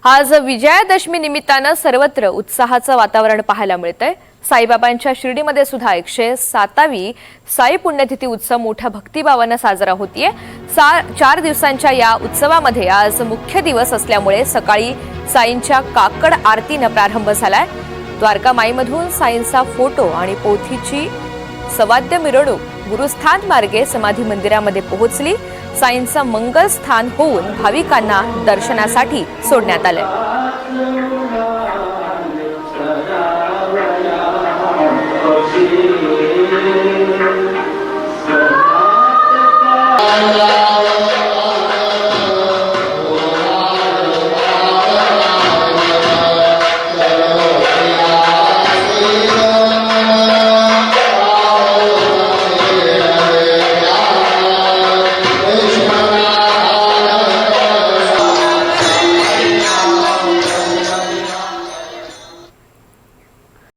आज विजयादशमी निमित्तानं सर्वत्र उत्साहाचं वातावरण पाहायला मिळतंय। साईबाबांच्या शिर्डीमध्ये सुद्धा 107वी साई पुण्यतिथी उत्सव मोठ्या भक्तिभावानं साजरा होतीये। 4 दिवसांच्या या उत्सवामध्ये आज मुख्य दिवस असल्यामुळे सकाळी साईंच्या काकड आरतीनं प्रारंभ झालाय। द्वारका माईमधून साईंचा फोटो आणि पोथीची सवाद्य मिरवणूक गुरुस्थान मार्गे समाधी मंदिरामध्ये पोहोचली। साईंचं मंगल स्थान होऊन भाविकांना दर्शनासाठी सोडण्यात आले।